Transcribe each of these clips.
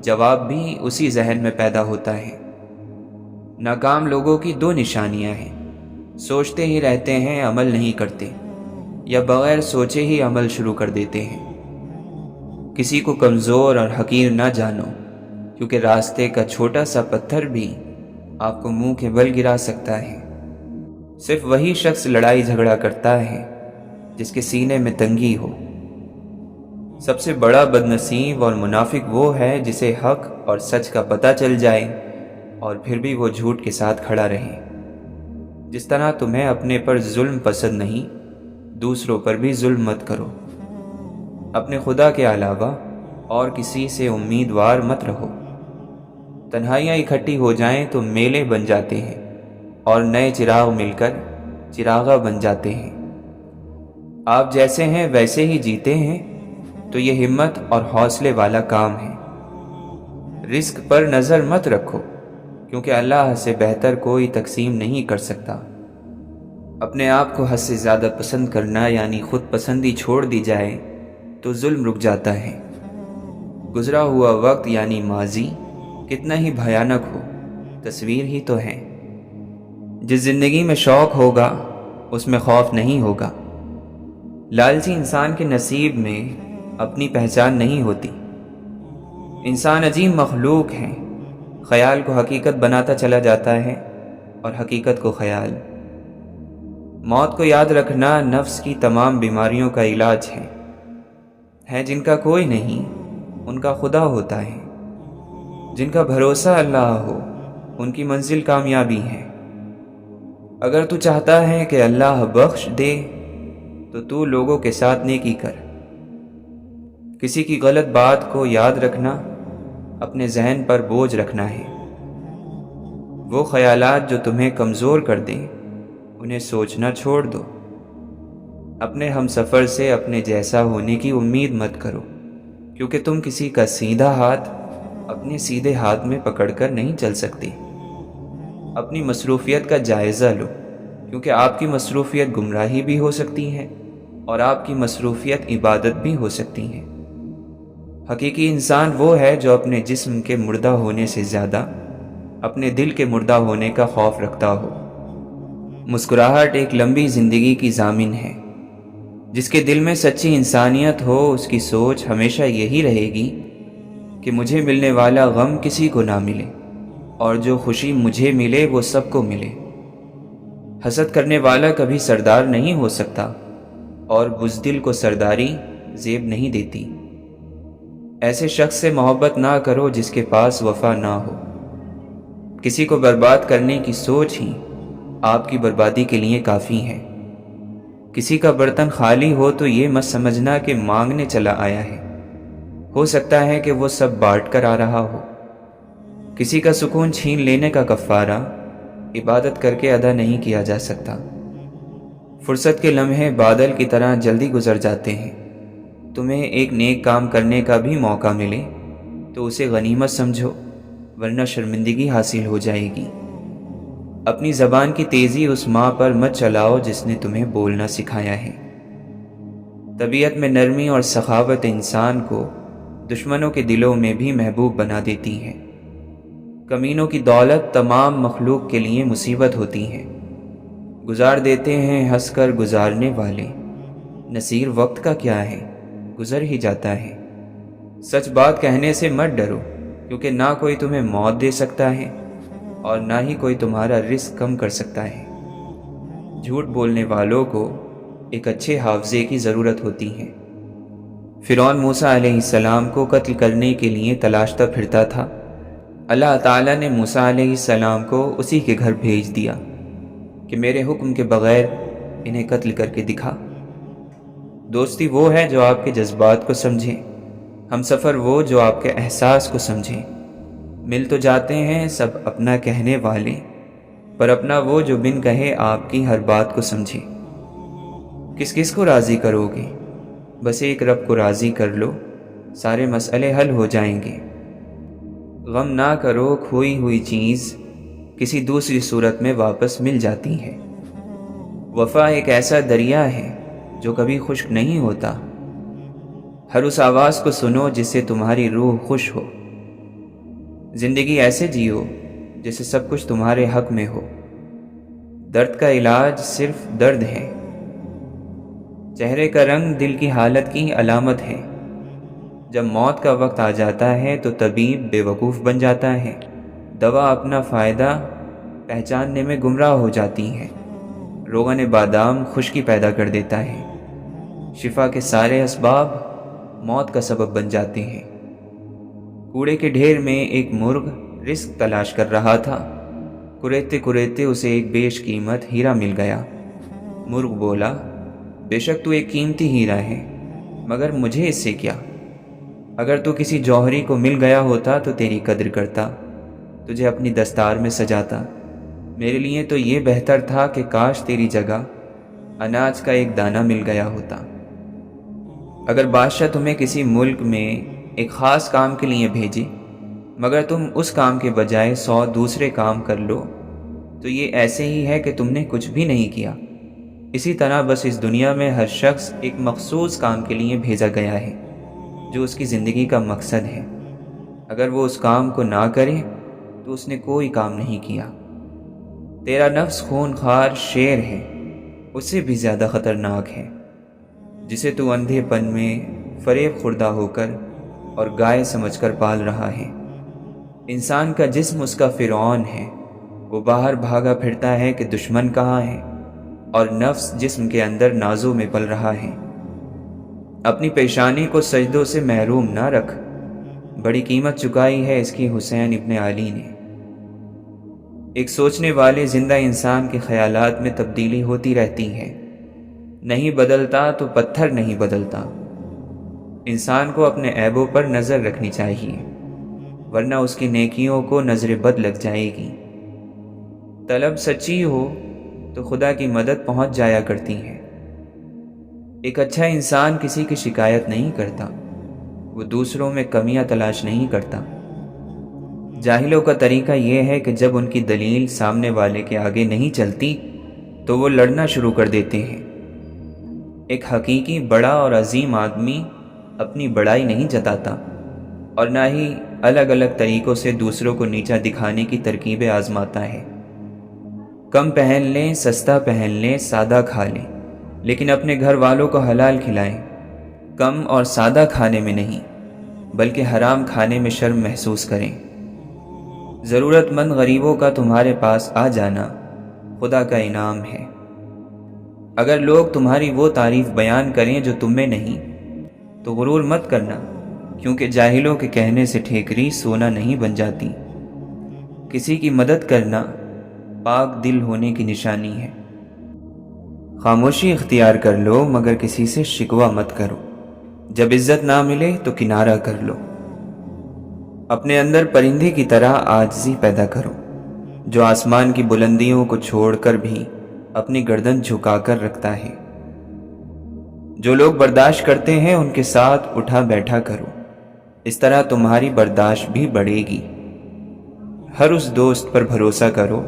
جواب بھی اسی ذہن میں پیدا ہوتا ہے۔ ناکام لوگوں کی دو نشانیاں ہیں، سوچتے ہی رہتے ہیں، عمل نہیں کرتے، یا بغیر سوچے ہی عمل شروع کر دیتے ہیں۔ کسی کو کمزور اور حقیر نہ جانو، کیونکہ راستے کا چھوٹا سا پتھر بھی آپ کو منہ کے بل گرا سکتا ہے۔ صرف وہی شخص لڑائی جھگڑا کرتا ہے جس کے سینے میں تنگی ہو۔ سب سے بڑا بدنصیب اور منافق وہ ہے جسے حق اور سچ کا پتہ چل جائے اور پھر بھی وہ جھوٹ کے ساتھ کھڑا رہے۔ جس طرح تمہیں اپنے پر ظلم پسند نہیں، دوسروں پر بھی ظلم مت کرو۔ اپنے خدا کے علاوہ اور کسی سے امیدوار مت رہو۔ تنہائیاں اکٹھی ہو جائیں تو میلے بن جاتے ہیں، اور نئے چراغ مل کر چراغاں بن جاتے ہیں۔ آپ جیسے ہیں ویسے ہی جیتے ہیں، تو یہ ہمت اور حوصلے والا کام ہے۔ رزق پر نظر مت رکھو، کیونکہ اللہ سے بہتر کوئی تقسیم نہیں کر سکتا۔ اپنے آپ کو حد سے زیادہ پسند کرنا یعنی خود پسندی چھوڑ دی جائے تو ظلم رک جاتا ہے۔ گزرا ہوا وقت یعنی ماضی کتنا ہی بھیانک ہو، تصویر ہی تو ہے۔ جس زندگی میں شوق ہوگا اس میں خوف نہیں ہوگا۔ لالچی انسان کے نصیب میں اپنی پہچان نہیں ہوتی۔ انسان عجیب مخلوق ہے، خیال کو حقیقت بناتا چلا جاتا ہے اور حقیقت کو خیال۔ موت کو یاد رکھنا نفس کی تمام بیماریوں کا علاج ہے جن کا کوئی نہیں، ان کا خدا ہوتا ہے۔ جن کا بھروسہ اللہ ہو ان کی منزل کامیابی ہے۔ اگر تو چاہتا ہے کہ اللہ بخش دے تو تو لوگوں کے ساتھ نیکی کر۔ کسی کی غلط بات کو یاد رکھنا اپنے ذہن پر بوجھ رکھنا ہے۔ وہ خیالات جو تمہیں کمزور کر دیں انہیں سوچنا چھوڑ دو۔ اپنے ہم سفر سے اپنے جیسا ہونے کی امید مت کرو، کیونکہ تم کسی کا سیدھا ہاتھ اپنے سیدھے ہاتھ میں پکڑ کر نہیں چل سکتے۔ اپنی مصروفیت کا جائزہ لو، کیونکہ آپ کی مصروفیت گمراہی بھی ہو سکتی ہے اور آپ کی مصروفیت عبادت بھی ہو سکتی ہے۔ حقیقی انسان وہ ہے جو اپنے جسم کے مردہ ہونے سے زیادہ اپنے دل کے مردہ ہونے کا خوف رکھتا ہو۔ مسکراہٹ ایک لمبی زندگی کی ضامن ہے۔ جس کے دل میں سچی انسانیت ہو اس کی سوچ ہمیشہ یہی رہے گی کہ مجھے ملنے والا غم کسی کو نہ ملے، اور جو خوشی مجھے ملے وہ سب کو ملے۔ حسد کرنے والا کبھی سردار نہیں ہو سکتا، اور بزدل کو سرداری زیب نہیں دیتی۔ ایسے شخص سے محبت نہ کرو جس کے پاس وفا نہ ہو۔ کسی کو برباد کرنے کی سوچ ہی آپ کی بربادی کے لیے کافی ہے۔ کسی کا برتن خالی ہو تو یہ مت سمجھنا کہ مانگنے چلا آیا ہے، ہو سکتا ہے کہ وہ سب بانٹ کر آ رہا ہو۔ کسی کا سکون چھین لینے کا کفارہ عبادت کر کے ادا نہیں کیا جا سکتا۔ فرصت کے لمحے بادل کی طرح جلدی گزر جاتے ہیں۔ تمہیں ایک نیک کام کرنے کا بھی موقع ملے تو اسے غنیمت سمجھو، ورنہ شرمندگی حاصل ہو جائے گی۔ اپنی زبان کی تیزی اس ماں پر مت چلاؤ جس نے تمہیں بولنا سکھایا ہے۔ طبیعت میں نرمی اور سخاوت انسان کو دشمنوں کے دلوں میں بھی محبوب بنا دیتی ہے۔ کمینوں کی دولت تمام مخلوق کے لیے مصیبت ہوتی ہے۔ گزار دیتے ہیں ہنس کر گزارنے والے، نصیر وقت کا کیا ہے، گزر ہی جاتا ہے۔ سچ بات کہنے سے مت ڈرو، کیونکہ نہ کوئی تمہیں موت دے سکتا ہے اور نہ ہی کوئی تمہارا رزق کم کر سکتا ہے۔ جھوٹ بولنے والوں کو ایک اچھے حافظے کی ضرورت ہوتی ہے۔ فرعون موسیٰ علیہ السلام کو قتل کرنے کے لیے تلاشتا پھرتا تھا۔ اللہ تعالیٰ نے موسیٰ علیہ السلام کو اسی کے گھر بھیج دیا کہ میرے حکم کے بغیر انہیں قتل کر کے دکھا۔ دوستی وہ ہے جو آپ کے جذبات کو سمجھے، ہم سفر وہ جو آپ کے احساس کو سمجھے۔ مل تو جاتے ہیں سب اپنا کہنے والے، پر اپنا وہ جو بن کہے آپ کی ہر بات کو سمجھے۔ کس کس کو راضی کرو گے؟ بس ایک رب کو راضی کر لو، سارے مسئلے حل ہو جائیں گے۔ غم نہ کرو، کھوئی ہوئی چیز کسی دوسری صورت میں واپس مل جاتی ہے۔ وفا ایک ایسا دریا ہے جو کبھی خشک نہیں ہوتا۔ ہر اس آواز کو سنو جس سے تمہاری روح خوش ہو۔ زندگی ایسے جیو جیسے سب کچھ تمہارے حق میں ہو۔ درد کا علاج صرف درد ہے، چہرے کا رنگ دل کی حالت کی علامت ہے۔ جب موت کا وقت آ جاتا ہے تو طبیب بے وقوف بن جاتا ہے، دوا اپنا فائدہ پہچاننے میں گمراہ ہو جاتی ہے، روغن بادام خشکی پیدا کر دیتا ہے، شفا کے سارے اسباب موت کا سبب بن جاتے ہیں۔ کوڑے کے ڈھیر میں ایک مرغ رزق تلاش کر رہا تھا، کریتے کریتے اسے ایک بیش قیمت ہیرا مل گیا۔ مرغ بولا، بے شک تو ایک قیمتی ہیرا ہے، مگر مجھے اس سے کیا؟ اگر تو کسی جوہری کو مل گیا ہوتا تو تیری قدر کرتا، تجھے اپنی دستار میں سجاتا۔ میرے لیے تو یہ بہتر تھا کہ کاش تیری جگہ اناج کا ایک دانہ مل گیا ہوتا۔ اگر بادشاہ تمہیں کسی ملک میں ایک خاص کام کے لیے بھیجے، مگر تم اس کام کے بجائے 100 دوسرے کام کر لو، تو یہ ایسے ہی ہے کہ تم نے کچھ بھی نہیں کیا۔ اسی طرح بس اس دنیا میں ہر شخص ایک مخصوص کام کے لیے بھیجا گیا ہے جو اس کی زندگی کا مقصد ہے۔ اگر وہ اس کام کو نہ کرے تو اس نے کوئی کام نہیں کیا۔ تیرا نفس خون خوار شیر ہے، اس سے بھی زیادہ خطرناک ہے، جسے تو اندھے پن میں فریب خوردہ ہو کر اور گائے سمجھ کر پال رہا ہے۔ انسان کا جسم اس کا فرعون ہے، وہ باہر بھاگا پھرتا ہے کہ دشمن کہاں ہے، اور نفس جسم کے اندر نازوں میں پل رہا ہے۔ اپنی پیشانی کو سجدوں سے محروم نہ رکھ، بڑی قیمت چکائی ہے اس کی حسین ابن علی نے۔ ایک سوچنے والے زندہ انسان کے خیالات میں تبدیلی ہوتی رہتی ہے، نہیں بدلتا تو پتھر نہیں بدلتا۔ انسان کو اپنے عیبوں پر نظر رکھنی چاہیے، ورنہ اس کی نیکیوں کو نظر بد لگ جائے گی۔ طلب سچی ہو تو خدا کی مدد پہنچ جایا کرتی ہے۔ ایک اچھا انسان کسی کی شکایت نہیں کرتا، وہ دوسروں میں کمیاں تلاش نہیں کرتا۔ جاہلوں کا طریقہ یہ ہے کہ جب ان کی دلیل سامنے والے کے آگے نہیں چلتی تو وہ لڑنا شروع کر دیتے ہیں۔ ایک حقیقی بڑا اور عظیم آدمی اپنی بڑائی نہیں جتاتا، اور نہ ہی الگ الگ طریقوں سے دوسروں کو نیچا دکھانے کی ترکیبیں آزماتا ہے۔ کم پہن لیں، سستا پہن لیں، سادہ کھا لیں، لیکن اپنے گھر والوں کو حلال کھلائیں۔ کم اور سادہ کھانے میں نہیں، بلکہ حرام کھانے میں شرم محسوس کریں۔ ضرورت مند غریبوں کا تمہارے پاس آ جانا خدا کا انعام ہے۔ اگر لوگ تمہاری وہ تعریف بیان کریں جو تم میں نہیں تو غرور مت کرنا، کیونکہ جاہلوں کے کہنے سے ٹھیکری سونا نہیں بن جاتی۔ کسی کی مدد کرنا پاک دل ہونے کی نشانی ہے۔ خاموشی اختیار کر لو مگر کسی سے شکوہ مت کرو۔ جب عزت نہ ملے تو کنارہ کر لو۔ اپنے اندر پرندے کی طرح عاجزی پیدا کرو، جو آسمان کی بلندیوں کو چھوڑ کر بھی اپنی گردن جھکا کر رکھتا ہے۔ جو لوگ برداشت کرتے ہیں ان کے ساتھ اٹھا بیٹھا کرو، اس طرح تمہاری برداشت بھی بڑھے گی۔ ہر اس دوست پر بھروسہ کرو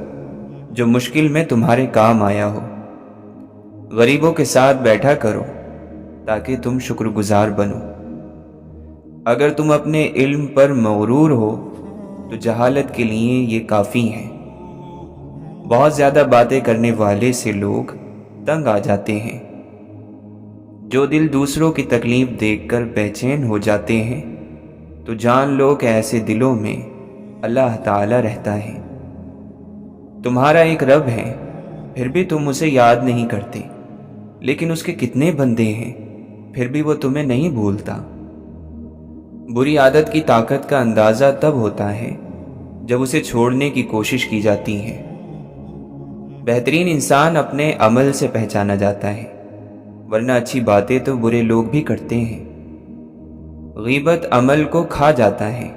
جو مشکل میں تمہارے کام آیا ہو۔ غریبوں کے ساتھ بیٹھا کرو تاکہ تم شکر گزار بنو۔ اگر تم اپنے علم پر مغرور ہو تو جہالت کے لیے یہ کافی ہے۔ بہت زیادہ باتیں کرنے والے سے لوگ تنگ آ جاتے ہیں۔ جو دل دوسروں کی تکلیف دیکھ کر بے چین ہو جاتے ہیں تو جان لو کہ ایسے دلوں میں اللہ تعالی رہتا ہے۔ تمہارا ایک رب ہے، پھر بھی تم اسے یاد نہیں کرتے، لیکن اس کے کتنے بندے ہیں، پھر بھی وہ تمہیں نہیں بھولتا۔ بری عادت کی طاقت کا اندازہ تب ہوتا ہے جب اسے چھوڑنے کی کوشش کی جاتی ہے۔ بہترین انسان اپنے عمل سے پہچانا جاتا ہے، ورنہ اچھی باتیں تو برے لوگ بھی کرتے ہیں۔ غیبت عمل کو کھا جاتا ہے،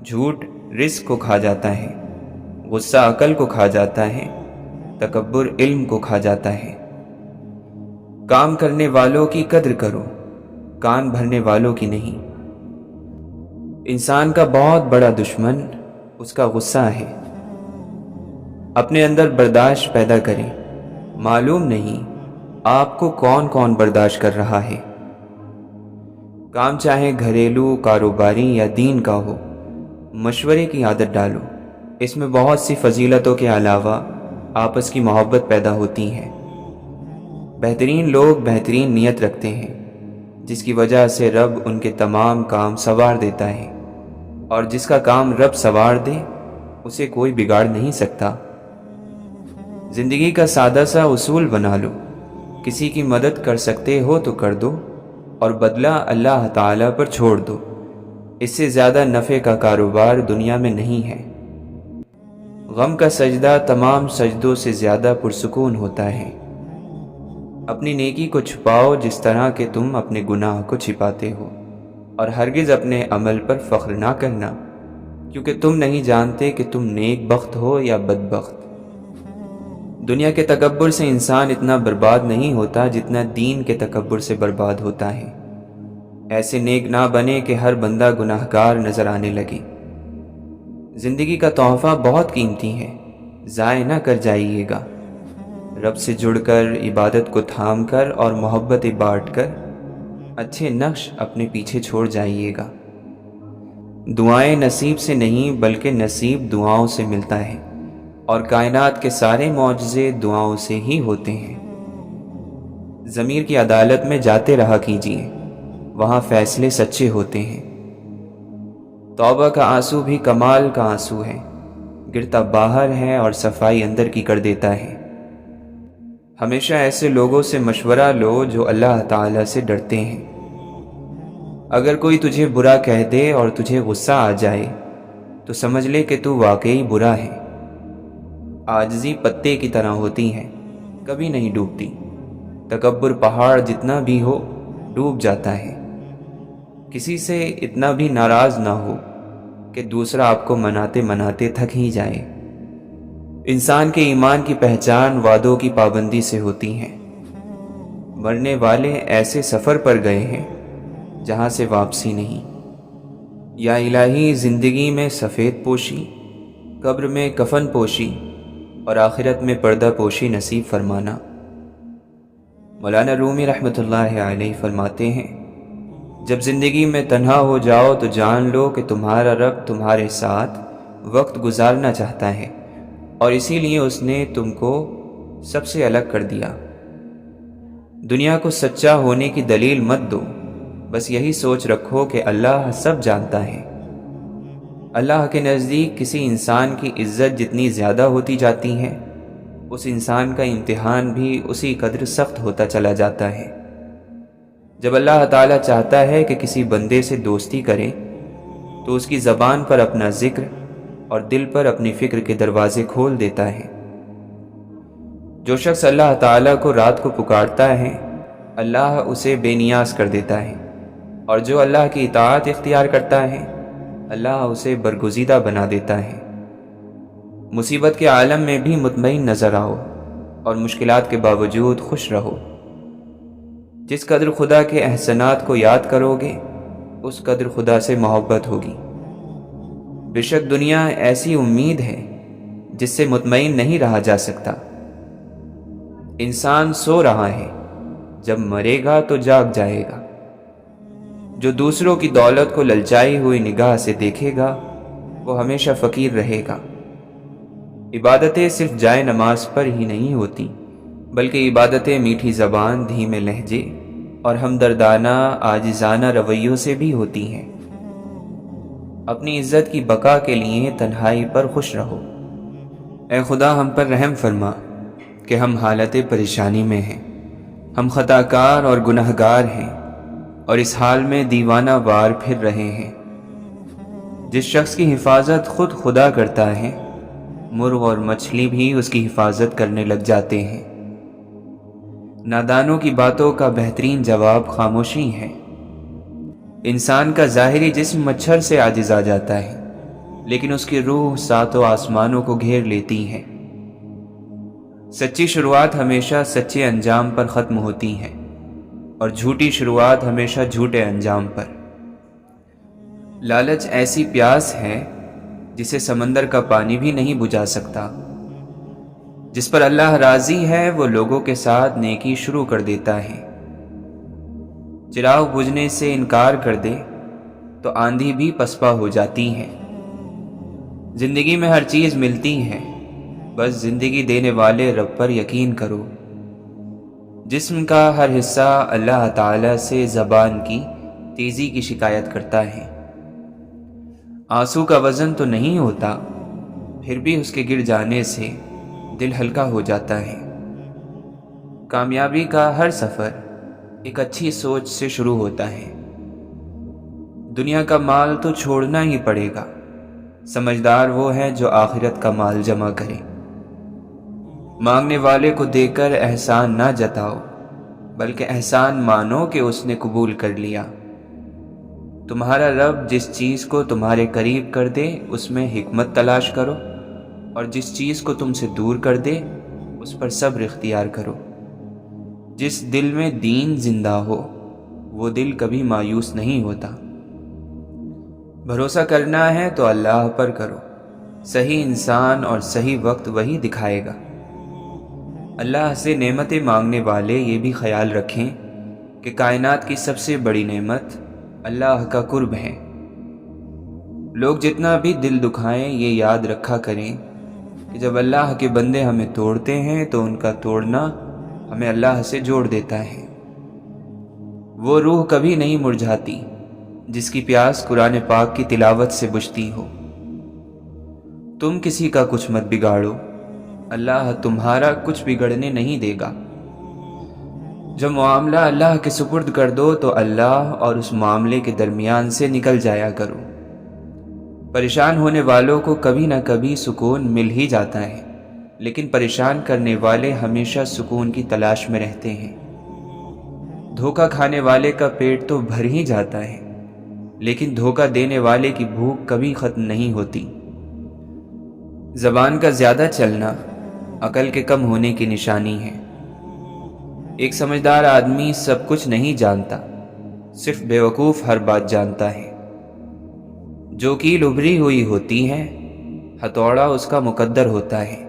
جھوٹ رزق کو کھا جاتا ہے، غصہ عقل کو کھا جاتا ہے، تکبر علم کو کھا جاتا ہے۔ کام کرنے والوں کی قدر کرو، کان بھرنے والوں کی نہیں۔ انسان کا بہت بڑا دشمن اس کا غصہ ہے۔ اپنے اندر برداشت پیدا کریں، معلوم نہیں آپ کو کون کون برداشت کر رہا ہے۔ کام چاہے گھریلو، کاروباری یا دین کا ہو، مشورے کی عادت ڈالو، اس میں بہت سی فضیلتوں کے علاوہ آپس کی محبت پیدا ہوتی ہے۔ بہترین لوگ بہترین نیت رکھتے ہیں، جس کی وجہ سے رب ان کے تمام کام سنوار دیتا ہے، اور جس کا کام رب سنوار دے اسے کوئی بگاڑ نہیں سکتا۔ زندگی کا سادہ سا اصول بنا لو، کسی کی مدد کر سکتے ہو تو کر دو، اور بدلہ اللہ تعالیٰ پر چھوڑ دو۔ اس سے زیادہ نفع کا کاروبار دنیا میں نہیں ہے۔ غم کا سجدہ تمام سجدوں سے زیادہ پرسکون ہوتا ہے۔ اپنی نیکی کو چھپاؤ جس طرح کہ تم اپنے گناہ کو چھپاتے ہو، اور ہرگز اپنے عمل پر فخر نہ کرنا، کیونکہ تم نہیں جانتے کہ تم نیک بخت ہو یا بدبخت۔ دنیا کے تکبر سے انسان اتنا برباد نہیں ہوتا جتنا دین کے تکبر سے برباد ہوتا ہے۔ ایسے نیک نہ بنے کہ ہر بندہ گناہگار نظر آنے لگے۔ زندگی کا تحفہ بہت قیمتی ہے، ضائع نہ کر جائیے گا۔ رب سے جڑ کر، عبادت کو تھام کر اور محبت بانٹ کر اچھے نقش اپنے پیچھے چھوڑ جائیے گا۔ دعائیں نصیب سے نہیں بلکہ نصیب دعاؤں سے ملتا ہے، اور کائنات کے سارے معجزے دعاؤں سے ہی ہوتے ہیں۔ ضمیر کی عدالت میں جاتے رہا کیجیے، وہاں فیصلے سچے ہوتے ہیں۔ توبہ کا آنسو بھی کمال کا آنسو ہے، گرتا باہر ہے اور صفائی اندر کی کر دیتا ہے۔ ہمیشہ ایسے لوگوں سے مشورہ لو جو اللہ تعالیٰ سے ڈرتے ہیں۔ اگر کوئی تجھے برا کہہ دے اور تجھے غصہ آ جائے تو سمجھ لے کہ تو واقعی برا ہے۔ عاجزی پتے کی طرح ہوتی ہے، کبھی نہیں ڈوبتی۔ تکبر پہاڑ جتنا بھی ہو ڈوب جاتا ہے۔ کسی سے اتنا بھی ناراض نہ ہو کہ دوسرا آپ کو مناتے مناتے تھک ہی جائے۔ انسان کے ایمان کی پہچان وعدوں کی پابندی سے ہوتی ہے۔ مرنے والے ایسے سفر پر گئے ہیں جہاں سے واپسی نہیں۔ یا الہی، زندگی میں سفید پوشی، قبر میں کفن پوشی، اور آخرت میں پردہ پوشی نصیب فرمانا۔ مولانا رومی رحمۃ اللہ علیہ فرماتے ہیں، جب زندگی میں تنہا ہو جاؤ تو جان لو کہ تمہارا رب تمہارے ساتھ وقت گزارنا چاہتا ہے، اور اسی لیے اس نے تم کو سب سے الگ کر دیا۔ دنیا کو سچا ہونے کی دلیل مت دو، بس یہی سوچ رکھو کہ اللہ سب جانتا ہے۔ اللہ کے نزدیک کسی انسان کی عزت جتنی زیادہ ہوتی جاتی ہے، اس انسان کا امتحان بھی اسی قدر سخت ہوتا چلا جاتا ہے۔ جب اللہ تعالیٰ چاہتا ہے کہ کسی بندے سے دوستی کرے تو اس کی زبان پر اپنا ذکر اور دل پر اپنی فکر کے دروازے کھول دیتا ہے۔ جو شخص اللہ تعالیٰ کو رات کو پکارتا ہے، اللہ اسے بے نیاز کر دیتا ہے، اور جو اللہ کی اطاعت اختیار کرتا ہے، اللہ اسے برگزیدہ بنا دیتا ہے۔ مصیبت کے عالم میں بھی مطمئن نظر آؤ، اور مشکلات کے باوجود خوش رہو۔ جس قدر خدا کے احسانات کو یاد کرو گے، اس قدر خدا سے محبت ہوگی۔ بے شک دنیا ایسی امید ہے جس سے مطمئن نہیں رہا جا سکتا۔ انسان سو رہا ہے، جب مرے گا تو جاگ جائے گا۔ جو دوسروں کی دولت کو للچائی ہوئی نگاہ سے دیکھے گا، وہ ہمیشہ فقیر رہے گا۔ عبادتیں صرف جائے نماز پر ہی نہیں ہوتی، بلکہ عبادتیں میٹھی زبان، دھیمے لہجے اور ہمدردانہ عاجزانہ رویوں سے بھی ہوتی ہیں۔ اپنی عزت کی بقا کے لیے تنہائی پر خوش رہو۔ اے خدا، ہم پر رحم فرما کہ ہم حالت پریشانی میں ہیں۔ ہم خطا کار اور گناہگار ہیں، اور اس حال میں دیوانہ وار پھر رہے ہیں۔ جس شخص کی حفاظت خود خدا کرتا ہے، مرغ اور مچھلی بھی اس کی حفاظت کرنے لگ جاتے ہیں۔ نادانوں کی باتوں کا بہترین جواب خاموشی ہے۔ انسان کا ظاہری جسم مچھر سے عاجز آ جاتا ہے، لیکن اس کی روح ساتوں آسمانوں کو گھیر لیتی ہے۔ سچی شروعات ہمیشہ سچے انجام پر ختم ہوتی ہے، اور جھوٹی شروعات ہمیشہ جھوٹے انجام پر۔ لالچ ایسی پیاس ہے جسے سمندر کا پانی بھی نہیں بجھا سکتا۔ جس پر اللہ راضی ہے وہ لوگوں کے ساتھ نیکی شروع کر دیتا ہے۔ چراغ بجھنے سے انکار کر دے تو آندھی بھی پسپا ہو جاتی ہے۔ زندگی میں ہر چیز ملتی ہے، بس زندگی دینے والے رب پر یقین کرو۔ جسم کا ہر حصہ اللہ تعالی سے زبان کی تیزی کی شکایت کرتا ہے۔ آنسو کا وزن تو نہیں ہوتا، پھر بھی اس کے گر جانے سے دل ہلکا ہو جاتا ہے۔ کامیابی کا ہر سفر ایک اچھی سوچ سے شروع ہوتا ہے۔ دنیا کا مال تو چھوڑنا ہی پڑے گا، سمجھدار وہ ہے جو آخرت کا مال جمع کرے۔ مانگنے والے کو دے کر احسان نہ جتاؤ، بلکہ احسان مانو کہ اس نے قبول کر لیا۔ تمہارا رب جس چیز کو تمہارے قریب کر دے اس میں حکمت تلاش کرو، اور جس چیز کو تم سے دور کر دے اس پر صبر اختیار کرو۔ جس دل میں دین زندہ ہو وہ دل کبھی مایوس نہیں ہوتا۔ بھروسہ کرنا ہے تو اللہ پر کرو، صحیح انسان اور صحیح وقت وہی دکھائے گا۔ اللہ سے نعمتیں مانگنے والے یہ بھی خیال رکھیں کہ کائنات کی سب سے بڑی نعمت اللہ کا قرب ہے۔ لوگ جتنا بھی دل دکھائیں یہ یاد رکھا کریں کہ جب اللہ کے بندے ہمیں توڑتے ہیں تو ان کا توڑنا ہمیں اللہ سے جوڑ دیتا ہے۔ وہ روح کبھی نہیں مرجھاتی جس کی پیاس قرآن پاک کی تلاوت سے بجھتی ہو۔ تم کسی کا کچھ مت بگاڑو، اللہ تمہارا کچھ بگڑنے نہیں دے گا۔ جب معاملہ اللہ کے سپرد کر دو تو اللہ اور اس معاملے کے درمیان سے نکل جایا کرو۔ پریشان ہونے والوں کو کبھی نہ کبھی سکون مل ہی جاتا ہے، لیکن پریشان کرنے والے ہمیشہ سکون کی تلاش میں رہتے ہیں۔ دھوکہ کھانے والے کا پیٹ تو بھر ہی جاتا ہے، لیکن دھوکہ دینے والے کی بھوک کبھی ختم نہیں ہوتی۔ زبان کا زیادہ چلنا عقل کے کم ہونے کی نشانی ہے۔ ایک سمجھدار آدمی سب کچھ نہیں جانتا، صرف بیوقوف ہر بات جانتا ہے۔ جو کیل ابھری ہوئی ہوتی ہے ہتھوڑا اس کا مقدر ہوتا ہے۔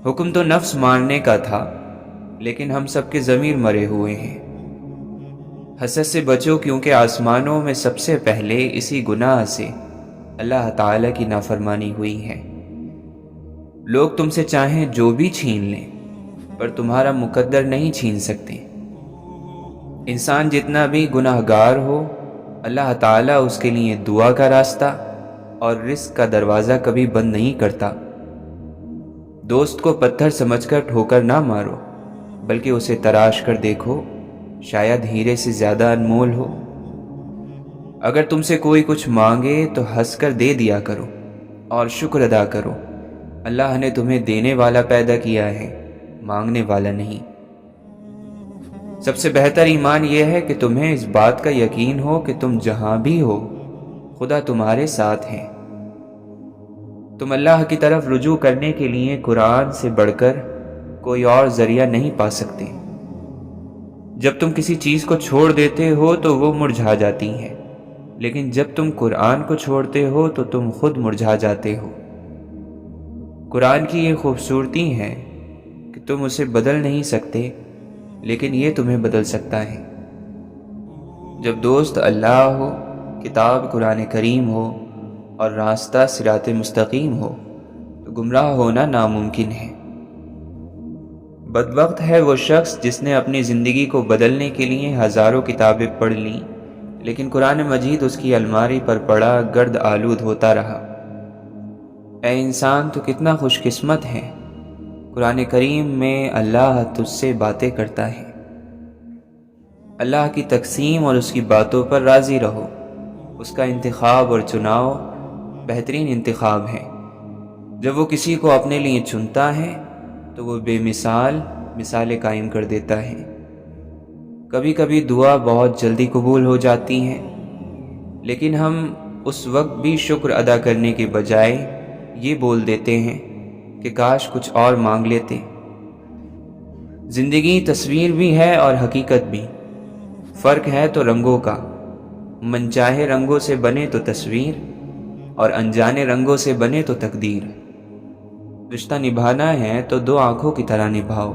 حکم تو نفس مارنے کا تھا، لیکن ہم سب کے ضمیر مرے ہوئے ہیں۔ حسد سے بچو، کیونکہ آسمانوں میں سب سے پہلے اسی گناہ سے اللہ تعالی کی نافرمانی ہوئی ہے۔ لوگ تم سے چاہیں جو بھی چھین لیں پر تمہارا مقدر نہیں چھین سکتے۔ انسان جتنا بھی گناہ گار ہو، اللہ تعالیٰ اس کے لیے دعا کا راستہ اور رزق کا دروازہ کبھی بند نہیں کرتا۔ دوست کو پتھر سمجھ کر ٹھوکر نہ مارو، بلکہ اسے تراش کر دیکھو، شاید ہیرے سے زیادہ انمول ہو۔ اگر تم سے کوئی کچھ مانگے تو ہنس کر دے دیا کرو اور شکر ادا کرو۔ اللہ نے تمہیں دینے والا پیدا کیا ہے، مانگنے والا نہیں۔ سب سے بہتر ایمان یہ ہے کہ تمہیں اس بات کا یقین ہو کہ تم جہاں بھی ہو خدا تمہارے ساتھ ہے۔ تم اللہ کی طرف رجوع کرنے کے لیے قرآن سے بڑھ کر کوئی اور ذریعہ نہیں پا سکتے۔ جب تم کسی چیز کو چھوڑ دیتے ہو تو وہ مرجھا جاتی ہے، لیکن جب تم قرآن کو چھوڑتے ہو تو تم خود مرجھا جاتے ہو۔ قرآن کی یہ خوبصورتی ہے کہ تم اسے بدل نہیں سکتے، لیکن یہ تمہیں بدل سکتا ہے۔ جب دوست اللہ ہو، کتاب قرآن کریم ہو اور راستہ صراط مستقیم ہو تو گمراہ ہونا ناممکن ہے۔ بدبخت ہے وہ شخص جس نے اپنی زندگی کو بدلنے کے لیے ہزاروں کتابیں پڑھ لیں، لیکن قرآن مجید اس کی الماری پر پڑا گرد آلود ہوتا رہا۔ اے انسان، تو کتنا خوش قسمت ہے، قرآن کریم میں اللہ تجھ سے باتیں کرتا ہے۔ اللہ کی تقسیم اور اس کی باتوں پر راضی رہو۔ اس کا انتخاب اور چناؤ بہترین انتخاب ہے۔ جب وہ کسی کو اپنے لیے چنتا ہے تو وہ بے مثال مثالیں قائم کر دیتا ہے۔ کبھی کبھی دعا بہت جلدی قبول ہو جاتی ہے، لیکن ہم اس وقت بھی شکر ادا کرنے کے بجائے یہ بول دیتے ہیں کہ کاش کچھ اور مانگ لیتے۔ زندگی تصویر بھی ہے اور حقیقت بھی، فرق ہے تو رنگوں کا۔ من چاہے رنگوں سے بنے تو تصویر، اور انجانے رنگوں سے بنے تو تقدیر۔ رشتہ نبھانا ہے تو دو آنکھوں کی طرح نبھاؤ،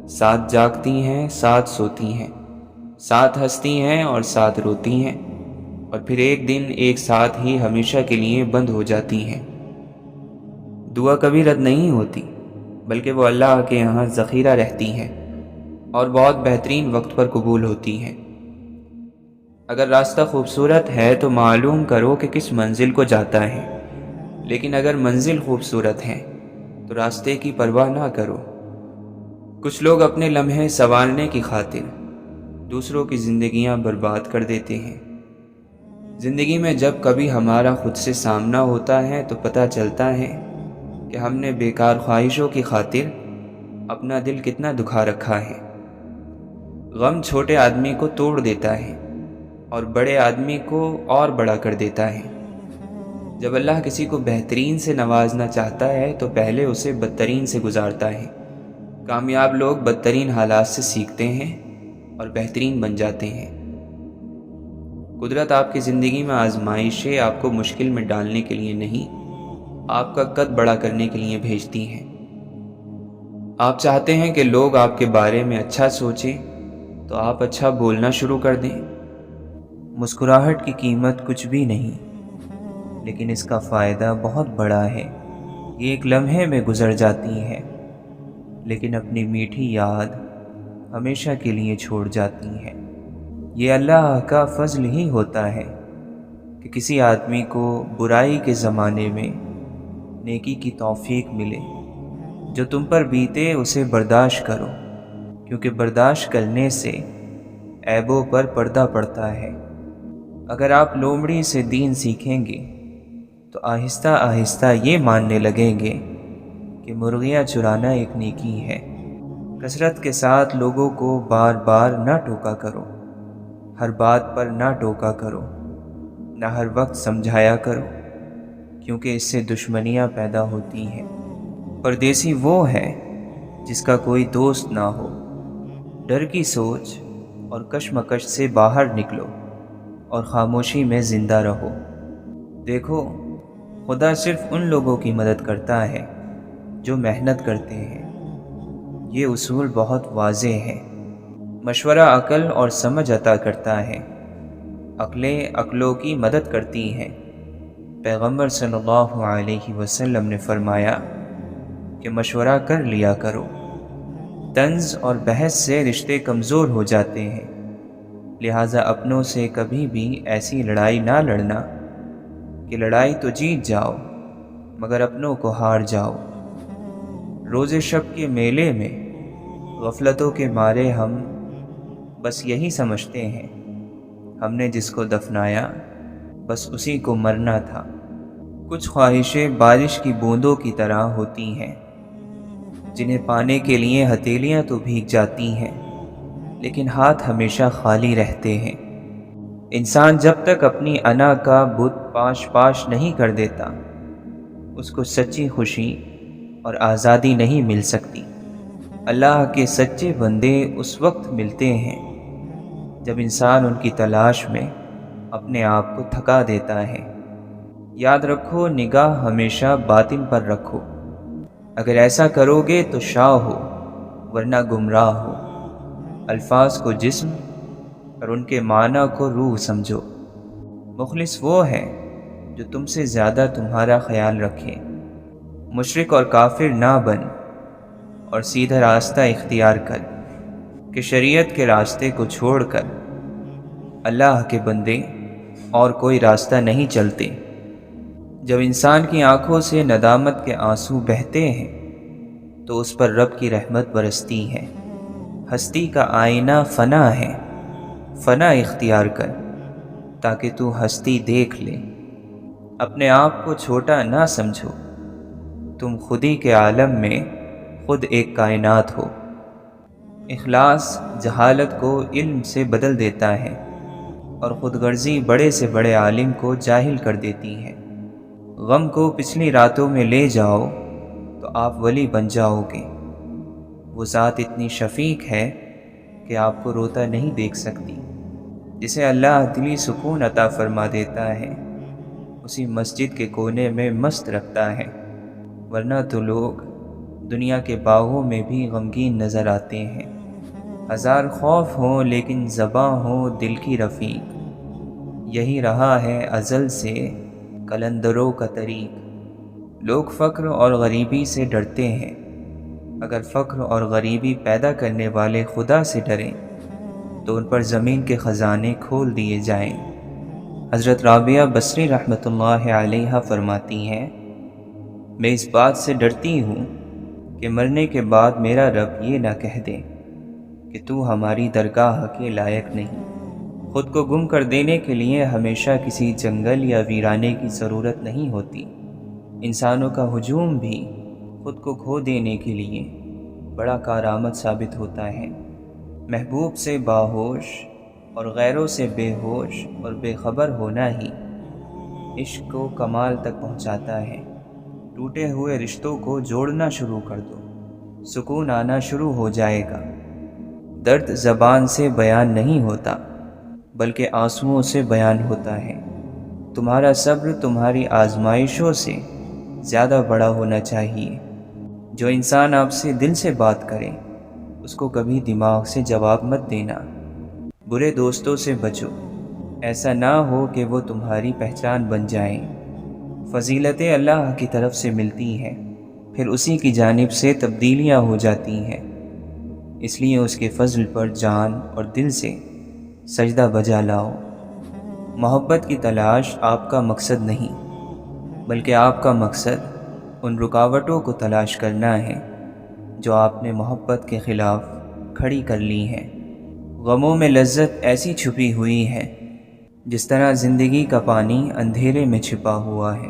ساتھ جاگتی ہیں، ساتھ سوتی ہیں، ساتھ ہنستی ہیں اور ساتھ روتی ہیں، اور پھر ایک دن ایک ساتھ ہی ہمیشہ کے لیے بند ہو جاتی ہیں۔ دعا کبھی رد نہیں ہوتی، بلکہ وہ اللہ کے یہاں ذخیرہ رہتی ہیں اور بہت بہترین وقت پر قبول ہوتی ہیں۔ اگر راستہ خوبصورت ہے تو معلوم کرو کہ کس منزل کو جاتا ہے، لیکن اگر منزل خوبصورت ہے تو راستے کی پرواہ نہ کرو۔ کچھ لوگ اپنے لمحے سنوارنے کی خاطر دوسروں کی زندگیاں برباد کر دیتے ہیں۔ زندگی میں جب کبھی ہمارا خود سے سامنا ہوتا ہے تو پتہ چلتا ہے کہ ہم نے بیکار خواہشوں کی خاطر اپنا دل کتنا دکھا رکھا ہے۔ غم چھوٹے آدمی کو توڑ دیتا ہے اور بڑے آدمی کو اور بڑا کر دیتا ہے۔ جب اللہ کسی کو بہترین سے نوازنا چاہتا ہے تو پہلے اسے بدترین سے گزارتا ہے۔ کامیاب لوگ بدترین حالات سے سیکھتے ہیں اور بہترین بن جاتے ہیں۔ قدرت آپ کی زندگی میں آزمائشیں آپ کو مشکل میں ڈالنے کے لیے نہیں، آپ کا قد بڑا کرنے کے لیے بھیجتی ہیں۔ آپ چاہتے ہیں کہ لوگ آپ کے بارے میں اچھا سوچیں تو آپ اچھا بولنا شروع کر دیں۔ مسکراہٹ کی قیمت کچھ بھی نہیں، لیکن اس کا فائدہ بہت بڑا ہے۔ یہ ایک لمحے میں گزر جاتی ہے، لیکن اپنی میٹھی یاد ہمیشہ کے لیے چھوڑ جاتی ہے۔ یہ اللہ کا فضل ہی ہوتا ہے کہ کسی آدمی کو برائی کے زمانے میں نیکی کی توفیق ملے۔ جو تم پر بیتے اسے برداشت کرو، کیونکہ برداشت کرنے سے عیبوں پر پردہ پڑتا ہے۔ اگر آپ لومڑی سے دین سیکھیں گے تو آہستہ آہستہ یہ ماننے لگیں گے کہ مرغیاں چرانا ایک نیکی ہے۔ کثرت کے ساتھ لوگوں کو بار بار نہ ٹوکا کرو، ہر بات پر نہ ٹوکا کرو، نہ ہر وقت سمجھایا کرو، کیونکہ اس سے دشمنیاں پیدا ہوتی ہیں۔ پردیسی وہ ہے جس کا کوئی دوست نہ ہو۔ ڈر کی سوچ اور کشمکش سے باہر نکلو اور خاموشی میں زندہ رہو۔ دیکھو، خدا صرف ان لوگوں کی مدد کرتا ہے جو محنت کرتے ہیں۔ یہ اصول بہت واضح ہے۔ مشورہ عقل اور سمجھ عطا کرتا ہے، عقلیں عقلوں کی مدد کرتی ہیں۔ پیغمبر صلی اللہ علیہ وسلم نے فرمایا کہ مشورہ کر لیا کرو۔ طنز اور بحث سے رشتے کمزور ہو جاتے ہیں، لہٰذا اپنوں سے کبھی بھی ایسی لڑائی نہ لڑنا کہ لڑائی تو جیت جاؤ مگر اپنوں کو ہار جاؤ۔ روز شب کے میلے میں غفلتوں کے مارے ہم بس یہی سمجھتے ہیں ہم نے جس کو دفنایا بس اسی کو مرنا تھا۔ کچھ خواہشیں بارش کی بوندوں کی طرح ہوتی ہیں، جنہیں پانے کے لیے ہتھیلیاں تو بھیگ جاتی ہیں لیکن ہاتھ ہمیشہ خالی رہتے ہیں۔ انسان جب تک اپنی انا کا بت پاش پاش نہیں کر دیتا، اس کو سچی خوشی اور آزادی نہیں مل سکتی۔ اللہ کے سچے بندے اس وقت ملتے ہیں جب انسان ان کی تلاش میں اپنے آپ کو تھکا دیتا ہے۔ یاد رکھو، نگاہ ہمیشہ باطن پر رکھو۔ اگر ایسا کرو گے تو شاہ ہو ورنہ گمراہ ہو۔ الفاظ کو جسم اور ان کے معنی کو روح سمجھو۔ مخلص وہ ہے جو تم سے زیادہ تمہارا خیال رکھے۔ مشرک اور کافر نہ بن اور سیدھا راستہ اختیار کر کہ شریعت کے راستے کو چھوڑ کر اللہ کے بندے اور کوئی راستہ نہیں چلتے۔ جب انسان کی آنکھوں سے ندامت کے آنسو بہتے ہیں تو اس پر رب کی رحمت برستی ہے۔ ہستی کا آئینہ فنا ہے، فنا اختیار کر تاکہ تو ہستی دیکھ لے۔ اپنے آپ کو چھوٹا نہ سمجھو، تم خودی کے عالم میں خود ایک کائنات ہو۔ اخلاص جہالت کو علم سے بدل دیتا ہے اور خود غرضی بڑے سے بڑے عالم کو جاہل کر دیتی ہے۔ غم کو پچھلی راتوں میں لے جاؤ تو آپ ولی بن جاؤ گے۔ وہ ذات اتنی شفیق ہے کہ آپ کو روتا نہیں دیکھ سکتی۔ جسے اللہ دلی سکون عطا فرما دیتا ہے، اسی مسجد کے کونے میں مست رکھتا ہے، ورنہ تو لوگ دنیا کے باغوں میں بھی غمگین نظر آتے ہیں۔ ہزار خوف ہوں لیکن زباں ہو دل کی رفیق، یہی رہا ہے ازل سے قلندروں کا طریق۔ لوگ فقر اور غریبی سے ڈرتے ہیں، اگر فقر اور غریبی پیدا کرنے والے خدا سے ڈریں تو ان پر زمین کے خزانے کھول دیے جائیں۔ حضرت رابعہ بصری رحمۃ اللہ علیہا فرماتی ہیں، میں اس بات سے ڈرتی ہوں کہ مرنے کے بعد میرا رب یہ نہ کہہ دے کہ تو ہماری درگاہ کے لائق نہیں۔ خود کو گم کر دینے کے لیے ہمیشہ کسی جنگل یا ویرانے کی ضرورت نہیں ہوتی۔ انسانوں کا ہجوم بھی خود کو کھو دینے کے لیے بڑا کارآمد ثابت ہوتا ہے۔ محبوب سے باہوش اور غیروں سے بے ہوش اور بے خبر ہونا ہی عشق کو کمال تک پہنچاتا ہے۔ ٹوٹے ہوئے رشتوں کو جوڑنا شروع کر دو، سکون آنا شروع ہو جائے گا۔ درد زبان سے بیان نہیں ہوتا بلکہ آنسوؤں سے بیان ہوتا ہے۔ تمہارا صبر تمہاری آزمائشوں سے زیادہ بڑا ہونا چاہیے۔ جو انسان آپ سے دل سے بات کرے اس کو کبھی دماغ سے جواب مت دینا۔ برے دوستوں سے بچو، ایسا نہ ہو کہ وہ تمہاری پہچان بن جائیں۔ فضیلتیں اللہ کی طرف سے ملتی ہیں، پھر اسی کی جانب سے تبدیلیاں ہو جاتی ہیں، اس لیے اس کے فضل پر جان اور دل سے سجدہ بجا لاؤ۔ محبت کی تلاش آپ کا مقصد نہیں بلکہ آپ کا مقصد ان رکاوٹوں کو تلاش کرنا ہے جو آپ نے محبت کے خلاف کھڑی کر لی ہیں۔ غموں میں لذت ایسی چھپی ہوئی ہے جس طرح زندگی کا پانی اندھیرے میں چھپا ہوا ہے۔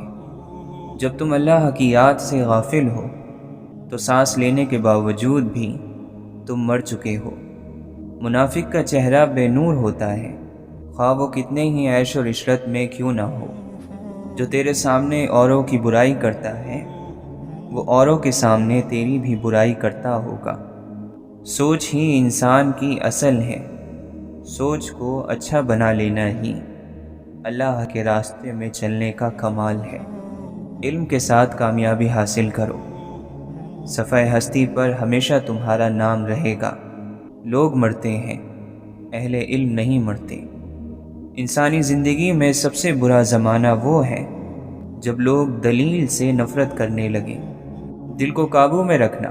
جب تم اللہ کی یاد سے غافل ہو تو سانس لینے کے باوجود بھی تم مر چکے ہو۔ منافق کا چہرہ بے نور ہوتا ہے، خواہ وہ کتنے ہی عیش و عشرت میں کیوں نہ ہو۔ جو تیرے سامنے اوروں کی برائی کرتا ہے وہ اوروں کے سامنے تیری بھی برائی کرتا ہوگا۔ سوچ ہی انسان کی اصل ہے، سوچ کو اچھا بنا لینا ہی اللہ کے راستے میں چلنے کا کمال ہے۔ علم کے ساتھ کامیابی حاصل کرو، صفحہ ہستی پر ہمیشہ تمہارا نام رہے گا۔ لوگ مرتے ہیں، اہل علم نہیں مرتے۔ انسانی زندگی میں سب سے برا زمانہ وہ ہے جب لوگ دلیل سے نفرت کرنے لگیں۔ دل کو قابو میں رکھنا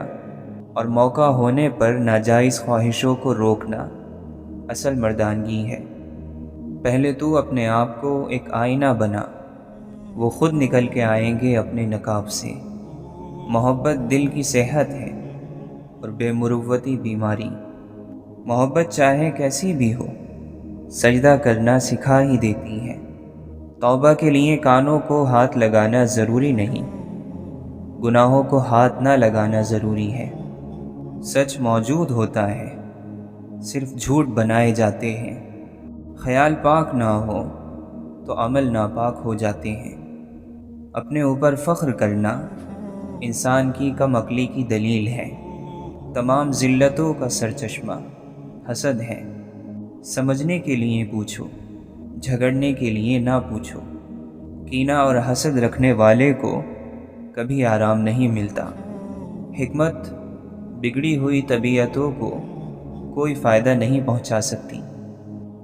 اور موقع ہونے پر ناجائز خواہشوں کو روکنا اصل مردانگی ہے۔ پہلے تو اپنے آپ کو ایک آئینہ بنا، وہ خود نکل کے آئیں گے اپنے نقاب سے۔ محبت دل کی صحت ہے اور بے مروتی بیماری۔ محبت چاہے کیسی بھی ہو سجدہ کرنا سکھا ہی دیتی ہے۔ توبہ کے لیے کانوں کو ہاتھ لگانا ضروری نہیں، گناہوں کو ہاتھ نہ لگانا ضروری ہے۔ سچ موجود ہوتا ہے، صرف جھوٹ بنائے جاتے ہیں۔ خیال پاک نہ ہو تو عمل ناپاک ہو جاتے ہیں۔ اپنے اوپر فخر کرنا انسان کی کم عقلی کی دلیل ہے۔ تمام ذلتوں کا سرچشمہ حسد ہے۔ سمجھنے کے لیے پوچھو، جھگڑنے کے لیے نہ پوچھو۔ کینہ اور حسد رکھنے والے کو کبھی آرام نہیں ملتا۔ حکمت بگڑی ہوئی طبیعتوں کو کوئی فائدہ نہیں پہنچا سکتی۔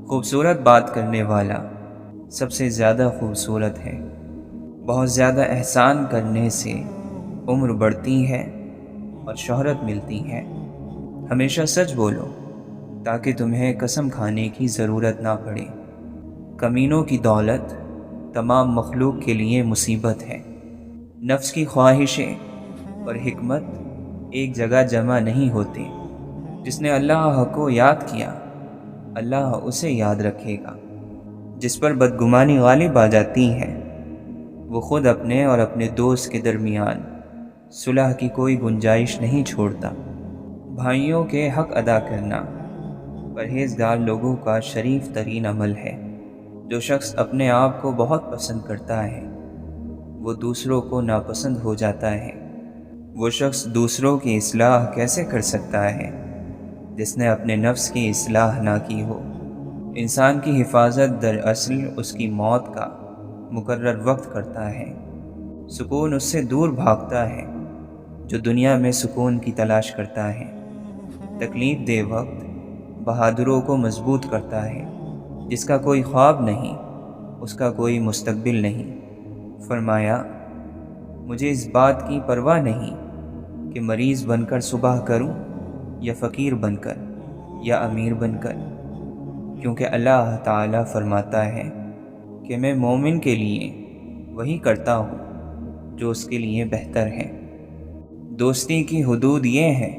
خوبصورت بات کرنے والا سب سے زیادہ خوبصورت ہے۔ بہت زیادہ احسان کرنے سے عمر بڑھتی ہے اور شہرت ملتی ہے۔ ہمیشہ سچ بولو تاکہ تمہیں قسم کھانے کی ضرورت نہ پڑے۔ کمینوں کی دولت تمام مخلوق کے لیے مصیبت ہے۔ نفس کی خواہشیں اور حکمت ایک جگہ جمع نہیں ہوتے۔ جس نے اللہ کو یاد کیا اللہ اسے یاد رکھے گا۔ جس پر بدگمانی غالب آ جاتی ہے وہ خود اپنے اور اپنے دوست کے درمیان صلح کی کوئی گنجائش نہیں چھوڑتا۔ بھائیوں کے حق ادا کرنا پرہیزگار لوگوں کا شریف ترین عمل ہے۔ جو شخص اپنے آپ کو بہت پسند کرتا ہے وہ دوسروں کو ناپسند ہو جاتا ہے۔ وہ شخص دوسروں کی اصلاح کیسے کر سکتا ہے جس نے اپنے نفس کی اصلاح نہ کی ہو۔ انسان کی حفاظت دراصل اس کی موت کا مقرر وقت کرتا ہے۔ سکون اس سے دور بھاگتا ہے جو دنیا میں سکون کی تلاش کرتا ہے۔ تکلیف دہ وقت بہادروں کو مضبوط کرتا ہے۔ جس کا کوئی خواب نہیں اس کا کوئی مستقبل نہیں۔ فرمایا مجھے اس بات کی پرواہ نہیں کہ مریض بن کر صبح کروں یا فقیر بن کر یا امیر بن کر، کیونکہ اللہ تعالیٰ فرماتا ہے کہ میں مومن کے لیے وہی کرتا ہوں جو اس کے لیے بہتر ہے۔ دوستی کی حدود یہ ہے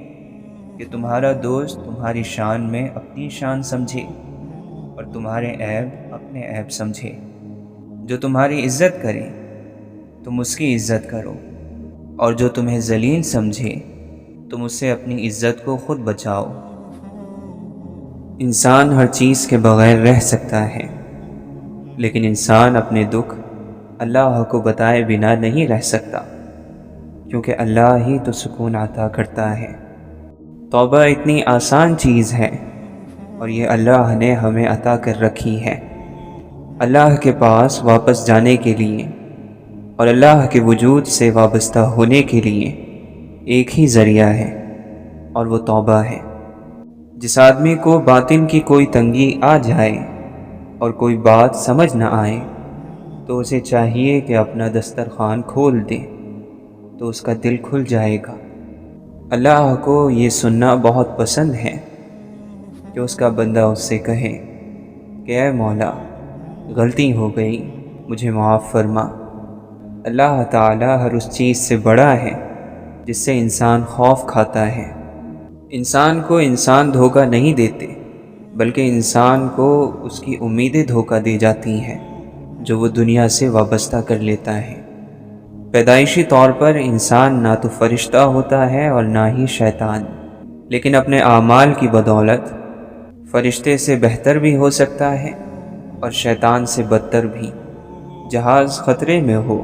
کہ تمہارا دوست تمہاری شان میں اپنی شان سمجھے اور تمہارے عیب اپنے عیب سمجھے۔ جو تمہاری عزت کرے تم اس کی عزت کرو، اور جو تمہیں ذلیل سمجھے تم اس سے اپنی عزت کو خود بچاؤ۔ انسان ہر چیز کے بغیر رہ سکتا ہے، لیکن انسان اپنے دکھ اللہ کو بتائے بنا نہیں رہ سکتا، کیونکہ اللہ ہی تو سکون عطا کرتا ہے۔ توبہ اتنی آسان چیز ہے اور یہ اللہ نے ہمیں عطا کر رکھی ہے۔ اللہ کے پاس واپس جانے کے لیے اور اللہ کے وجود سے وابستہ ہونے کے لیے ایک ہی ذریعہ ہے، اور وہ توبہ ہے۔ جس آدمی کو باطن کی کوئی تنگی آ جائے اور کوئی بات سمجھ نہ آئے تو اسے چاہیے کہ اپنا دسترخوان کھول دے تو اس کا دل کھل جائے گا۔ اللہ کو یہ سننا بہت پسند ہے کہ اس کا بندہ اس سے کہے کہ اے مولا، غلطی ہو گئی، مجھے معاف فرما۔ اللہ تعالیٰ ہر اس چیز سے بڑا ہے جس سے انسان خوف کھاتا ہے۔ انسان کو انسان دھوکہ نہیں دیتے، بلکہ انسان کو اس کی امیدیں دھوکہ دی جاتی ہیں جو وہ دنیا سے وابستہ کر لیتا ہے۔ پیدائشی طور پر انسان نہ تو فرشتہ ہوتا ہے اور نہ ہی شیطان، لیکن اپنے اعمال کی بدولت فرشتے سے بہتر بھی ہو سکتا ہے اور شیطان سے بدتر بھی۔ جہاز خطرے میں ہو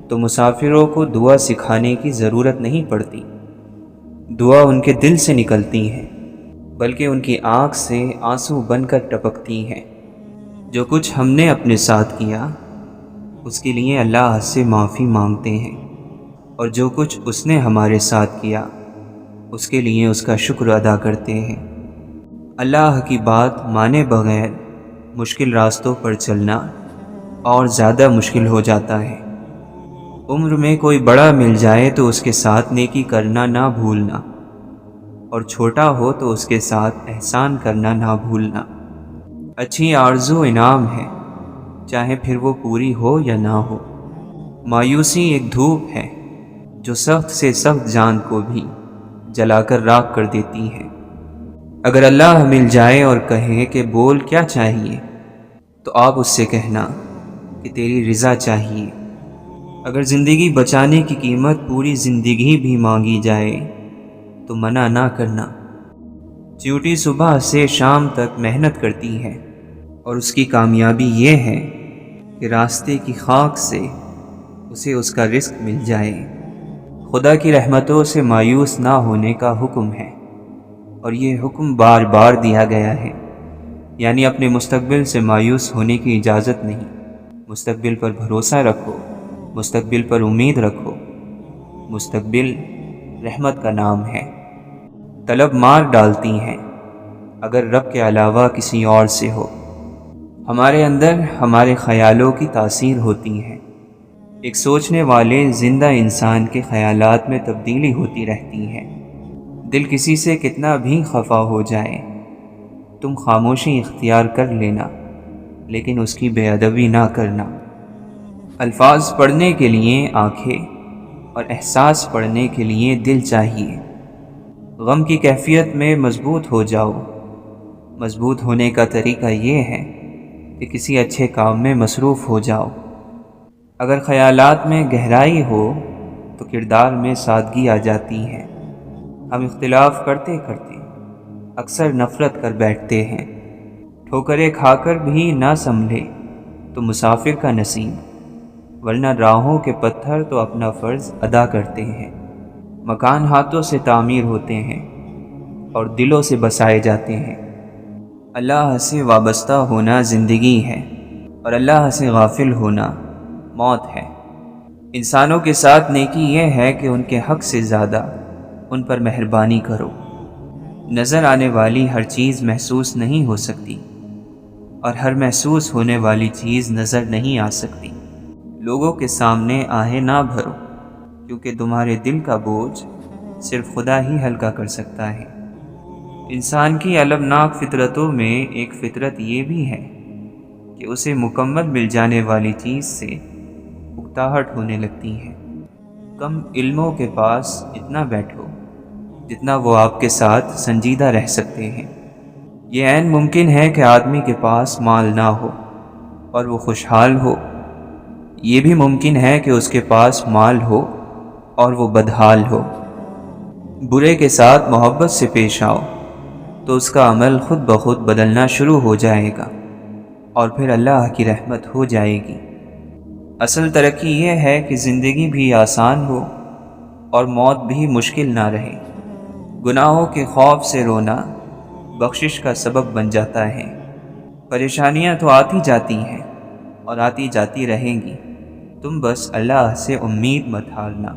تو مسافروں کو دعا سکھانے کی ضرورت نہیں پڑتی، دعا ان کے دل سے نکلتی ہے، بلکہ ان کی آنکھ سے آنسو بن کر ٹپکتی ہے۔ جو کچھ ہم نے اپنے ساتھ کیا اس کے لیے اللہ سے معافی مانگتے ہیں، اور جو کچھ اس نے ہمارے ساتھ کیا اس کے لیے اس کا شکر ادا کرتے ہیں۔ اللہ کی بات مانے بغیر مشکل راستوں پر چلنا اور زیادہ مشکل ہو جاتا ہے۔ عمر میں کوئی بڑا مل جائے تو اس کے ساتھ نیکی کرنا نہ بھولنا، اور چھوٹا ہو تو اس کے ساتھ احسان کرنا نہ بھولنا۔ اچھی آرزو انعام ہے، چاہے پھر وہ پوری ہو یا نہ ہو۔ مایوسی ایک دھوپ ہے جو سخت سے سخت جان کو بھی جلا کر راکھ کر دیتی ہے۔ اگر اللہ مل جائے اور کہے کہ بول کیا چاہیے تو آپ اس سے کہنا کہ تیری رضا چاہیے۔ اگر زندگی بچانے کی قیمت پوری زندگی بھی مانگی جائے تو منع نہ کرنا۔ چیونٹی صبح سے شام تک محنت کرتی ہے اور اس کی کامیابی یہ ہے کہ راستے کی خاک سے اسے اس کا رزق مل جائے۔ خدا کی رحمتوں سے مایوس نہ ہونے کا حکم ہے، اور یہ حکم بار بار دیا گیا ہے، یعنی اپنے مستقبل سے مایوس ہونے کی اجازت نہیں۔ مستقبل پر بھروسہ رکھو، مستقبل پر امید رکھو۔ مستقبل رحمت کا نام ہے۔ طلب مار ڈالتی ہیں اگر رب کے علاوہ کسی اور سے ہو۔ ہمارے اندر ہمارے خیالوں کی تاثیر ہوتی ہے۔ ایک سوچنے والے زندہ انسان کے خیالات میں تبدیلی ہوتی رہتی ہے۔ دل کسی سے کتنا بھی خفا ہو جائے تم خاموشی اختیار کر لینا، لیکن اس کی بے ادبی نہ کرنا۔ الفاظ پڑھنے کے لیے آنکھیں اور احساس پڑھنے کے لیے دل چاہیے۔ غم کی کیفیت میں مضبوط ہو جاؤ۔ مضبوط ہونے کا طریقہ یہ ہے کہ کسی اچھے کام میں مصروف ہو جاؤ۔ اگر خیالات میں گہرائی ہو تو کردار میں سادگی آ جاتی ہے۔ ہم اختلاف کرتے کرتے اکثر نفرت کر بیٹھتے ہیں۔ ٹھوکریں کھا کر بھی نہ سنبھلے تو مسافر کا نصیب، ورنہ راہوں کے پتھر تو اپنا فرض ادا کرتے ہیں۔ مکان ہاتھوں سے تعمیر ہوتے ہیں اور دلوں سے بسائے جاتے ہیں۔ اللہ سے وابستہ ہونا زندگی ہے اور اللہ سے غافل ہونا موت ہے۔ انسانوں کے ساتھ نیکی یہ ہے کہ ان کے حق سے زیادہ ان پر مہربانی کرو۔ نظر آنے والی ہر چیز محسوس نہیں ہو سکتی، اور ہر محسوس ہونے والی چیز نظر نہیں آ سکتی۔ لوگوں کے سامنے آہیں نہ بھرو، کیونکہ تمہارے دل کا بوجھ صرف خدا ہی ہلکا کر سکتا ہے۔ انسان کی المناک فطرتوں میں ایک فطرت یہ بھی ہے کہ اسے مکمل مل جانے والی چیز سے اکتاہٹ ہونے لگتی ہے۔ کم علموں کے پاس اتنا بیٹھو جتنا وہ آپ کے ساتھ سنجیدہ رہ سکتے ہیں۔ یہ عین ممکن ہے کہ آدمی کے پاس مال نہ ہو اور وہ خوشحال ہو، یہ بھی ممکن ہے کہ اس کے پاس مال ہو اور وہ بدحال ہو۔ برے کے ساتھ محبت سے پیش آؤ تو اس کا عمل خود بخود بدلنا شروع ہو جائے گا اور پھر اللہ کی رحمت ہو جائے گی۔ اصل ترقی یہ ہے کہ زندگی بھی آسان ہو اور موت بھی مشکل نہ رہے۔ گناہوں کے خوف سے رونا بخشش کا سبب بن جاتا ہے۔ پریشانیاں تو آتی جاتی ہیں اور آتی جاتی رہیں گی، تم بس اللہ سے امید مت ہارنا۔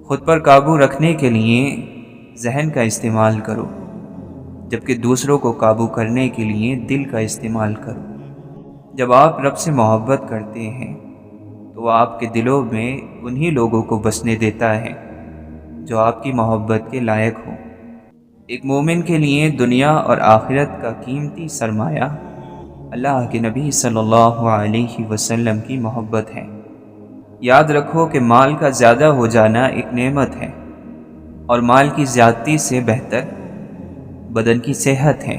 خود پر قابو رکھنے کے لیے ذہن کا استعمال کرو، جبکہ دوسروں کو قابو کرنے کے لیے دل کا استعمال کرو۔ جب آپ رب سے محبت کرتے ہیں تو وہ آپ کے دلوں میں انہی لوگوں کو بسنے دیتا ہے جو آپ کی محبت کے لائق ہوں۔ ایک مومن کے لیے دنیا اور آخرت کا قیمتی سرمایہ اللہ کے نبی صلی اللہ علیہ وسلم کی محبت ہے۔ یاد رکھو کہ مال کا زیادہ ہو جانا ایک نعمت ہے، اور مال کی زیادتی سے بہتر بدن کی صحت ہے،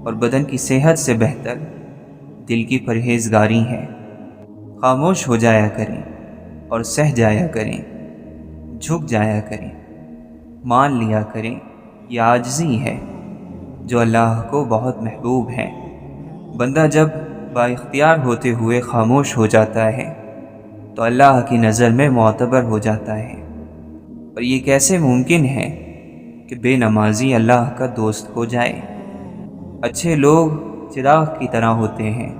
اور بدن کی صحت سے بہتر دل کی پرہیزگاری ہے۔ خاموش ہو جایا کریں اور سہ جایا کریں، جھک جایا کریں، مان لیا کریں۔ یہ عاجزی ہے جو اللہ کو بہت محبوب ہے۔ بندہ جب با اختیار ہوتے ہوئے خاموش ہو جاتا ہے تو اللہ کی نظر میں معتبر ہو جاتا ہے۔ اور یہ کیسے ممکن ہے کہ بے نمازی اللہ کا دوست ہو جائے؟ اچھے لوگ چراغ کی طرح ہوتے ہیں،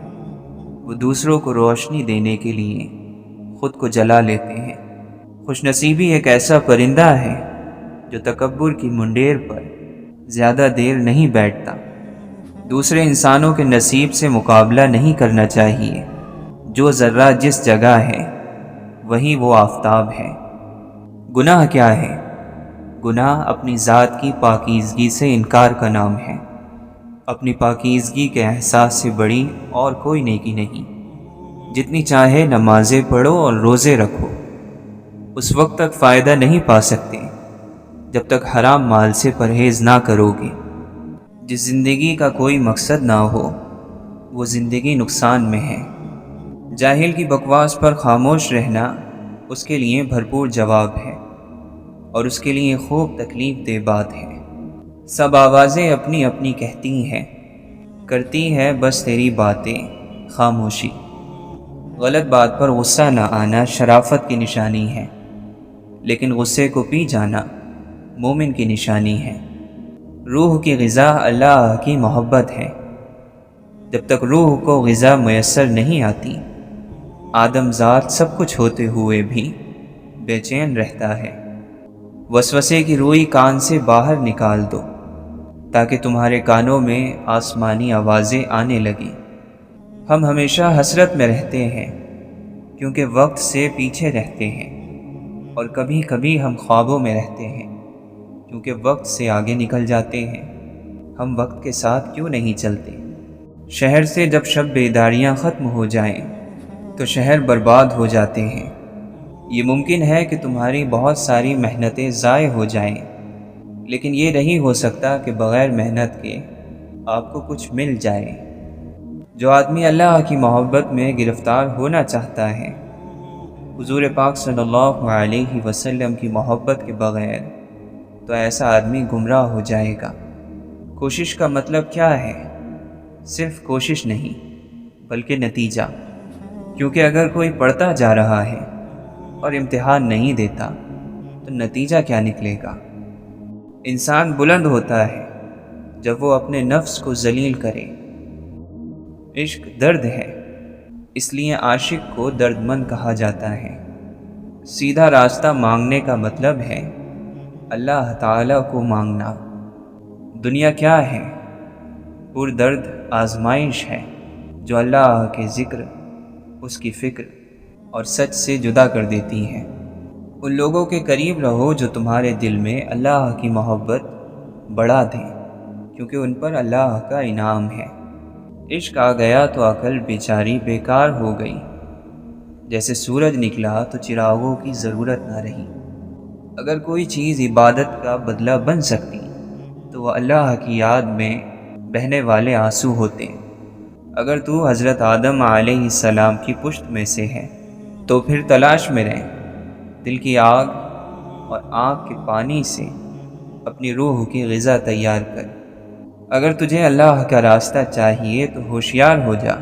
وہ دوسروں کو روشنی دینے کے لیے خود کو جلا لیتے ہیں۔ خوش نصیبی ایک ایسا پرندہ ہے جو تکبر کی منڈیر پر زیادہ دیر نہیں بیٹھتا۔ دوسرے انسانوں کے نصیب سے مقابلہ نہیں کرنا چاہیے۔ جو ذرہ جس جگہ ہے وہیں وہ آفتاب ہے۔ گناہ کیا ہے؟ گناہ اپنی ذات کی پاکیزگی سے انکار کا نام ہے۔ اپنی پاکیزگی کے احساس سے بڑی اور کوئی نیکی نہیں۔ جتنی چاہے نمازیں پڑھو اور روزے رکھو، اس وقت تک فائدہ نہیں پا سکتے جب تک حرام مال سے پرہیز نہ کرو گے۔ جس زندگی کا کوئی مقصد نہ ہو وہ زندگی نقصان میں ہے۔ جاہل کی بکواس پر خاموش رہنا اس کے لیے بھرپور جواب ہے، اور اس کے لیے خوب تکلیف دہ بات ہے۔ سب آوازیں اپنی اپنی کہتی ہیں، کرتی ہے بس تیری باتیں خاموشی۔ غلط بات پر غصہ نہ آنا شرافت کی نشانی ہے، لیکن غصے کو پی جانا مومن کی نشانی ہے۔ روح کی غذا اللہ کی محبت ہے۔ جب تک روح کو غذا میسر نہیں آتی، آدم ذات سب کچھ ہوتے ہوئے بھی بے چین رہتا ہے۔ وسوسے کی روئی کان سے باہر نکال دو تاکہ تمہارے کانوں میں آسمانی آوازیں آنے لگیں۔ ہم ہمیشہ حسرت میں رہتے ہیں کیونکہ وقت سے پیچھے رہتے ہیں، اور کبھی کبھی ہم خوابوں میں رہتے ہیں کیونکہ وقت سے آگے نکل جاتے ہیں۔ ہم وقت کے ساتھ کیوں نہیں چلتے؟ شہر سے جب شب بیداریاں ختم ہو جائیں تو شہر برباد ہو جاتے ہیں۔ یہ ممکن ہے کہ تمہاری بہت ساری محنتیں ضائع ہو جائیں، لیکن یہ نہیں ہو سکتا کہ بغیر محنت کے آپ کو کچھ مل جائے۔ جو آدمی اللہ کی محبت میں گرفتار ہونا چاہتا ہے، حضور پاک صلی اللہ علیہ وسلم کی محبت کے بغیر، تو ایسا آدمی گمراہ ہو جائے گا۔ کوشش کا مطلب کیا ہے؟ صرف کوشش نہیں بلکہ نتیجہ۔ کیونکہ اگر کوئی پڑھتا جا رہا ہے اور امتحان نہیں دیتا تو نتیجہ کیا نکلے گا؟ انسان بلند ہوتا ہے جب وہ اپنے نفس کو ذلیل کرے۔ عشق درد ہے، اس لیے عاشق کو درد مند کہا جاتا ہے۔ سیدھا راستہ مانگنے کا مطلب ہے اللہ تعالیٰ کو مانگنا۔ دنیا کیا ہے؟ پر درد آزمائش ہے جو اللہ کے ذکر، اس کی فکر اور سچ سے جدا کر دیتی ہے۔ ان لوگوں کے قریب رہو جو تمہارے دل میں اللہ کی محبت بڑھا دیں، کیونکہ ان پر اللہ کا انعام ہے۔ عشق آ گیا تو عقل بیچاری بیکار ہو گئی، جیسے سورج نکلا تو چراغوں کی ضرورت نہ رہی۔ اگر کوئی چیز عبادت کا بدلہ بن سکتی تو وہ اللہ کی یاد میں بہنے والے آنسو ہوتے۔ اگر تو حضرت آدم علیہ السلام کی پشت میں سے ہے تو پھر تلاش میں رہیں، دل کی آگ اور آنکھ کے پانی سے اپنی روح کی غذا تیار کر۔ اگر تجھے اللہ کا راستہ چاہیے تو ہوشیار ہو جا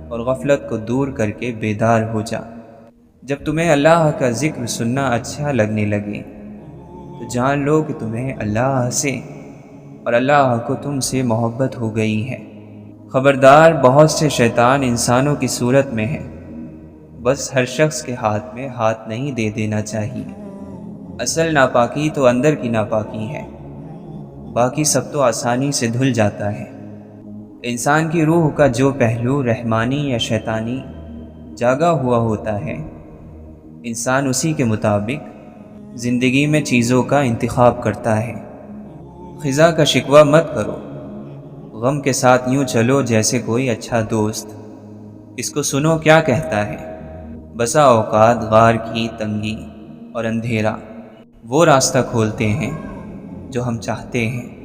اور غفلت کو دور کر کے بیدار ہو جا۔ جب تمہیں اللہ کا ذکر سننا اچھا لگنے لگے تو جان لو کہ تمہیں اللہ سے اور اللہ کو تم سے محبت ہو گئی ہے۔ خبردار، بہت سے شیطان انسانوں کی صورت میں ہیں، بس ہر شخص کے ہاتھ میں ہاتھ نہیں دے دینا چاہیے۔ اصل ناپاکی تو اندر کی ناپاکی ہے، باقی سب تو آسانی سے دھل جاتا ہے۔ انسان کی روح کا جو پہلو رحمانی یا شیطانی جاگا ہوا ہوتا ہے، انسان اسی کے مطابق زندگی میں چیزوں کا انتخاب کرتا ہے۔ خزاں کا شکوہ مت کرو، غم کے ساتھ یوں چلو جیسے کوئی اچھا دوست۔ اس کو سنو کیا کہتا ہے۔ بسا اوقات غار کی تنگی اور اندھیرا وہ راستہ کھولتے ہیں جو ہم چاہتے ہیں۔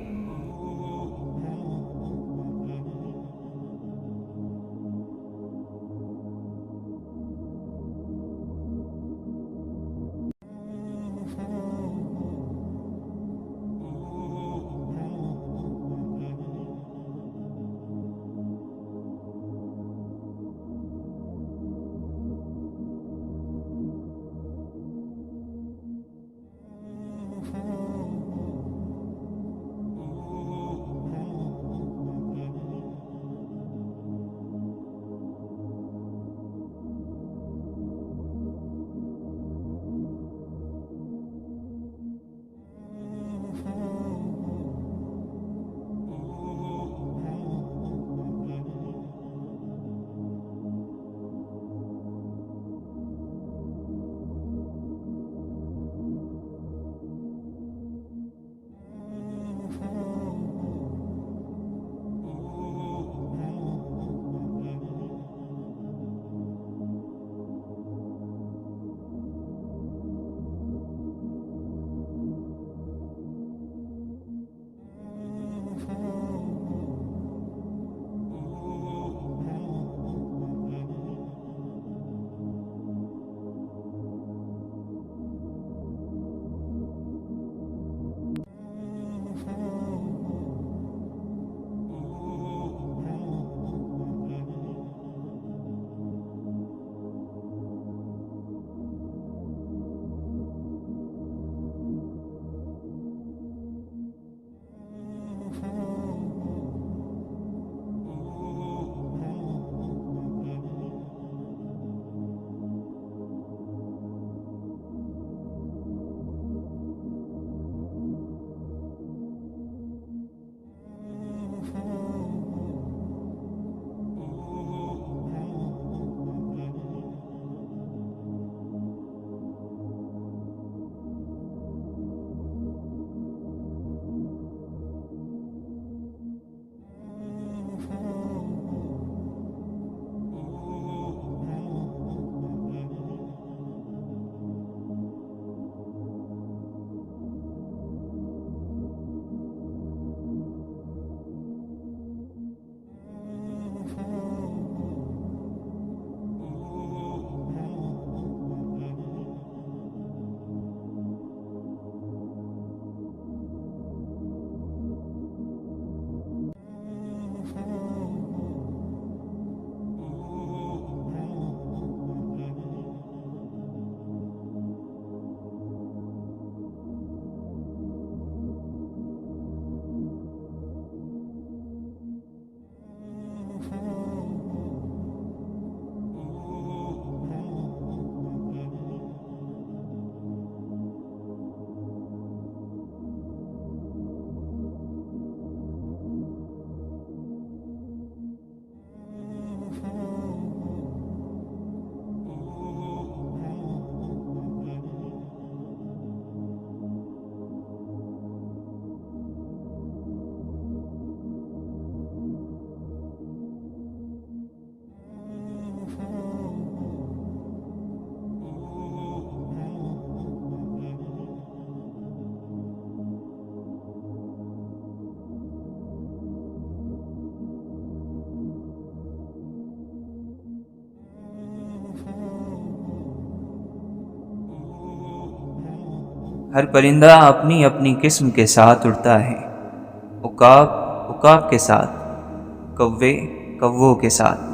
ہر پرندہ اپنی اپنی قسم کے ساتھ اڑتا ہے، عقاب عقاب کے ساتھ، کوے کووں کے ساتھ۔